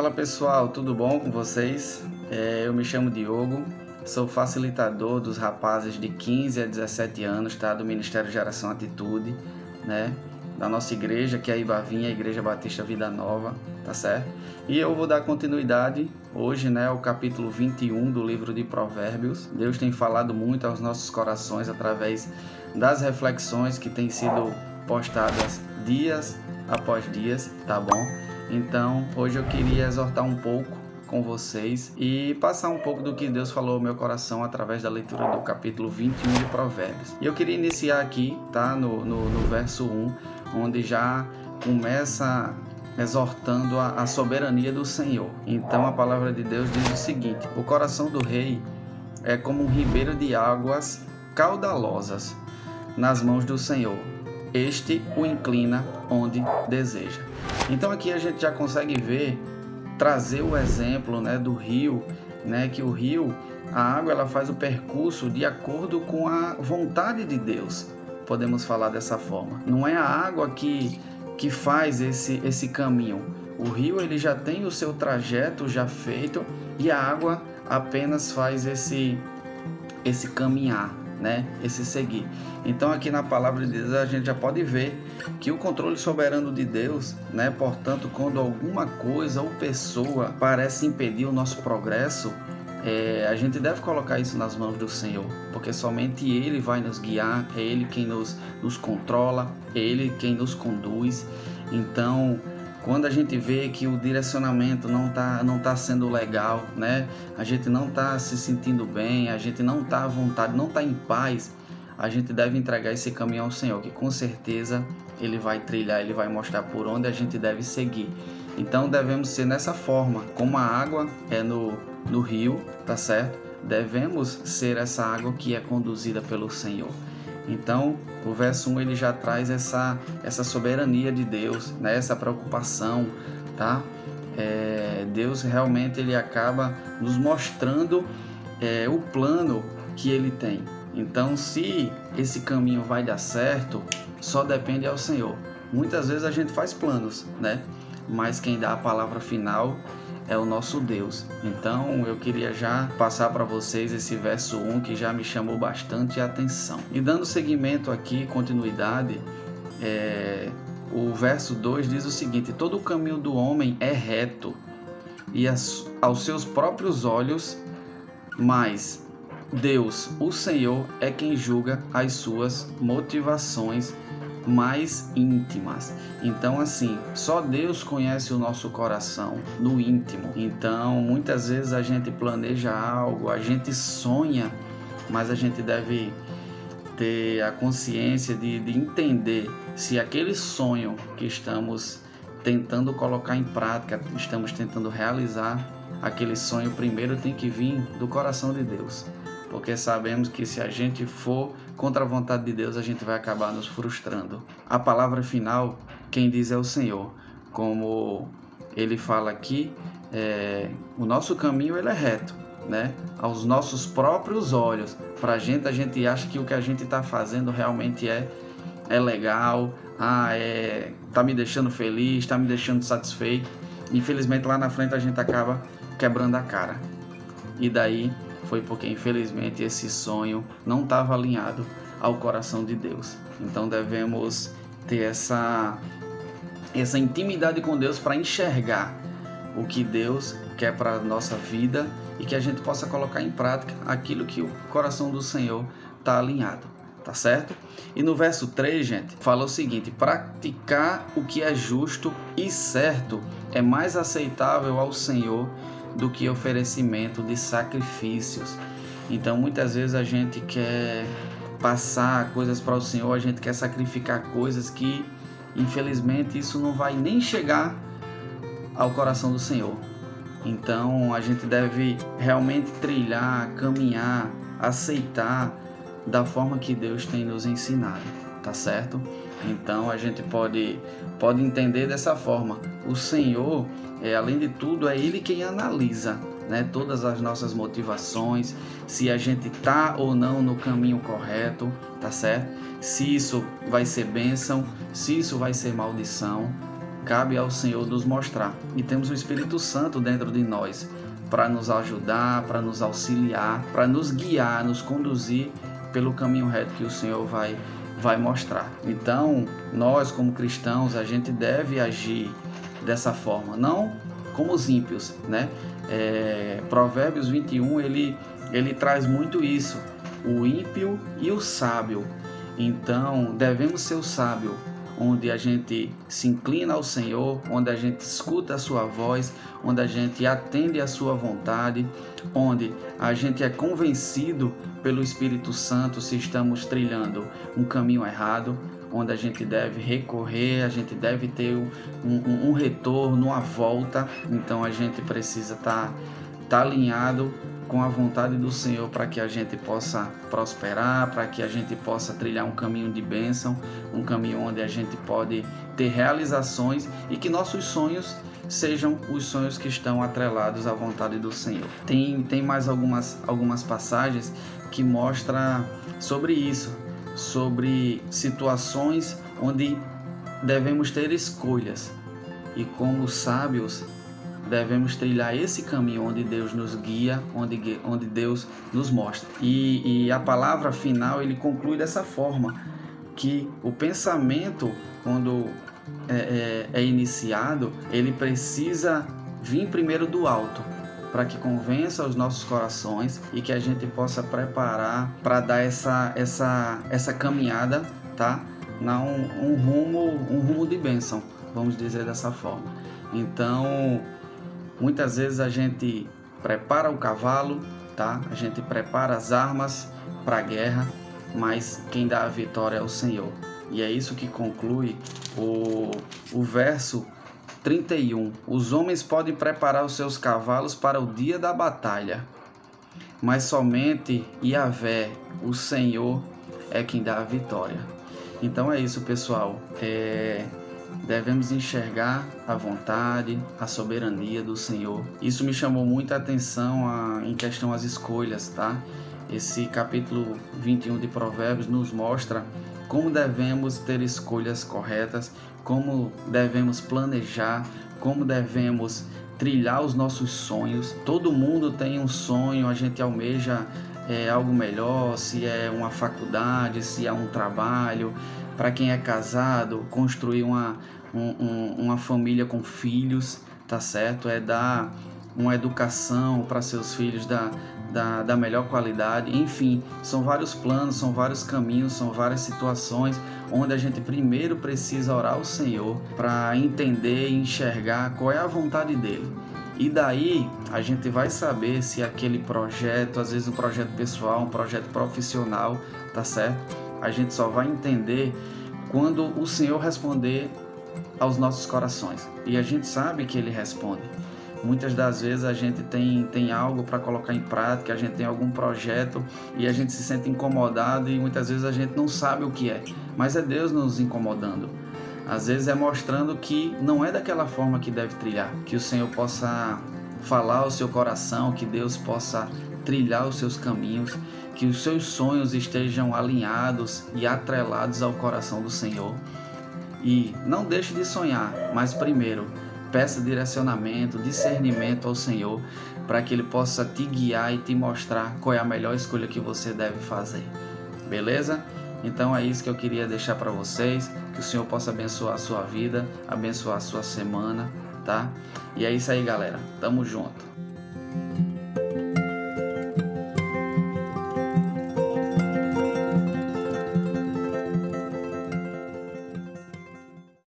Fala pessoal, tudo bom com vocês? Eu me chamo Diogo, sou facilitador dos rapazes de 15 a 17 anos, tá? Do Ministério Geração Atitude, né? Da nossa igreja, que é a Ibavinha, a Igreja Batista Vida Nova, tá certo? E eu vou dar continuidade hoje, né, ao capítulo 21 do livro de Provérbios. Deus tem falado muito aos nossos corações através das reflexões que têm sido postadas dias após dias, tá bom? Então, hoje eu queria exortar um pouco com vocês e passar um pouco do que Deus falou ao meu coração através da leitura do capítulo 21 de Provérbios. E eu queria iniciar aqui, tá? No verso 1, onde já começa exortando a soberania do Senhor. Então, a palavra de Deus diz o seguinte: o coração do rei é como um ribeiro de águas caudalosas nas mãos do Senhor. Este o inclina onde deseja. Então aqui a gente já consegue ver, trazer o exemplo, né, do rio, né, que o rio, a água, ela faz o percurso de acordo com a vontade de Deus. Podemos falar dessa forma. Não é a água que faz esse caminho. O rio, ele já tem o seu trajeto já feito e a água apenas faz esse caminhar, né? Esse seguir. Então aqui na palavra de Deus a gente já pode ver que o controle soberano de Deus, né? Portanto, quando alguma coisa ou pessoa parece impedir o nosso progresso, a gente deve colocar isso nas mãos do Senhor, porque somente Ele vai nos guiar, é Ele quem nos controla, é Ele quem nos conduz. Então, quando a gente vê que o direcionamento não tá sendo legal, né? A gente não está se sentindo bem, a gente não está à vontade, não está em paz, a gente deve entregar esse caminho ao Senhor, que com certeza Ele vai trilhar, Ele vai mostrar por onde a gente deve seguir. Então devemos ser nessa forma, como a água é no rio, tá certo? Devemos ser essa água que é conduzida pelo Senhor. Então, o verso 1 ele já traz essa soberania de Deus, né? Essa preocupação, tá? Deus realmente ele acaba nos mostrando o plano que ele tem. Então, se esse caminho vai dar certo, só depende ao Senhor. Muitas vezes a gente faz planos, né? Mas quem dá a palavra final é o nosso Deus. Então eu queria já passar para vocês esse verso 1 que já me chamou bastante a atenção. E dando seguimento aqui, continuidade, o verso 2 diz o seguinte: todo o caminho do homem é reto e aos seus próprios olhos, mas Deus, o Senhor, é quem julga as suas motivações mais íntimas. Então assim, só Deus conhece o nosso coração no íntimo. Então muitas vezes a gente planeja algo, a gente sonha, mas a gente deve ter a consciência de entender se aquele sonho que estamos tentando colocar em prática, estamos tentando realizar, aquele sonho primeiro tem que vir do coração de Deus. Porque sabemos que se a gente for contra a vontade de Deus, a gente vai acabar nos frustrando. A palavra final, quem diz é o Senhor. Como ele fala aqui, o nosso caminho ele é reto, né? Aos nossos próprios olhos. Para a gente acha que o que a gente está fazendo realmente é legal, tá me deixando feliz, está me deixando satisfeito. Infelizmente lá na frente a gente acaba quebrando a cara. E daí foi porque infelizmente esse sonho não estava alinhado ao coração de Deus. Então devemos ter essa intimidade com Deus para enxergar o que Deus quer para a nossa vida e que a gente possa colocar em prática aquilo que o coração do Senhor está alinhado, tá certo? E no verso 3, gente, fala o seguinte: praticar o que é justo e certo é mais aceitável ao Senhor do que oferecimento de sacrifícios. Então muitas vezes a gente quer passar coisas para o Senhor, a gente quer sacrificar coisas que infelizmente isso não vai nem chegar ao coração do Senhor. Então a gente deve realmente trilhar, caminhar, aceitar da forma que Deus tem nos ensinado, tá certo? Então a gente pode entender dessa forma. O Senhor, além de tudo, é Ele quem analisa, né, todas as nossas motivações, se a gente está ou não no caminho correto, tá certo? Se isso vai ser bênção, se isso vai ser maldição. cabe ao Senhor nos mostrar. E temos o Espírito Santo dentro de nós para nos ajudar, para nos auxiliar, para nos guiar, nos conduzir pelo caminho reto que o Senhor vai mostrar. Então, nós como cristãos, a gente deve agir dessa forma, não como os ímpios, né? Provérbios 21, ele traz muito isso, o ímpio e o sábio. Então, devemos ser o sábio, onde a gente se inclina ao Senhor, onde a gente escuta a sua voz, onde a gente atende a sua vontade, onde a gente é convencido pelo Espírito Santo se estamos trilhando um caminho errado, onde a gente deve recorrer, a gente deve ter um retorno, uma volta. Então a gente precisa estar alinhado com a vontade do Senhor para que a gente possa prosperar, para que a gente possa trilhar um caminho de bênção, um caminho onde a gente pode ter realizações e que nossos sonhos sejam os sonhos que estão atrelados à vontade do Senhor. Tem mais algumas passagens que mostram sobre isso, sobre situações onde devemos ter escolhas e como sábios devemos trilhar esse caminho onde Deus nos guia, onde Deus nos mostra. E a palavra final ele conclui dessa forma, que o pensamento, quando é iniciado, ele precisa vir primeiro do alto, para que convença os nossos corações e que a gente possa preparar para dar essa caminhada, tá? Um rumo de bênção, vamos dizer dessa forma. Então, muitas vezes a gente prepara o cavalo, tá? A gente prepara as armas para a guerra, mas quem dá a vitória é o Senhor. E é isso que conclui o verso 31. Os homens podem preparar os seus cavalos para o dia da batalha, mas somente Yahvé, o Senhor, é quem dá a vitória. Então é isso, pessoal. Devemos enxergar a vontade, a soberania do Senhor. Isso me chamou muita atenção em questão às escolhas, tá? Esse capítulo 21 de Provérbios nos mostra como devemos ter escolhas corretas, como devemos planejar, como devemos trilhar os nossos sonhos. Todo mundo tem um sonho, a gente almeja algo melhor, se é uma faculdade, se é um trabalho. Para quem é casado, construir uma família com filhos, tá certo? É dar uma educação para seus filhos da melhor qualidade. Enfim, são vários planos, são vários caminhos, são várias situações onde a gente primeiro precisa orar ao Senhor para entender e enxergar qual é a vontade dele. E daí a gente vai saber se aquele projeto, às vezes um projeto pessoal, um projeto profissional, tá certo? A gente só vai entender quando o Senhor responder aos nossos corações. E a gente sabe que Ele responde. Muitas das vezes a gente tem algo para colocar em prática, a gente tem algum projeto e a gente se sente incomodado e muitas vezes a gente não sabe o que é. Mas é Deus nos incomodando. Às vezes é mostrando que não é daquela forma que deve trilhar. Que o Senhor possa falar ao seu coração, que Deus possa trilhar os seus caminhos, que os seus sonhos estejam alinhados e atrelados ao coração do Senhor. E não deixe de sonhar, mas primeiro peça direcionamento, discernimento ao Senhor, para que Ele possa te guiar e te mostrar qual é a melhor escolha que você deve fazer. Beleza? Então é isso que eu queria deixar para vocês, que o Senhor possa abençoar a sua vida, abençoar a sua semana, tá? E é isso aí, galera. Tamo junto.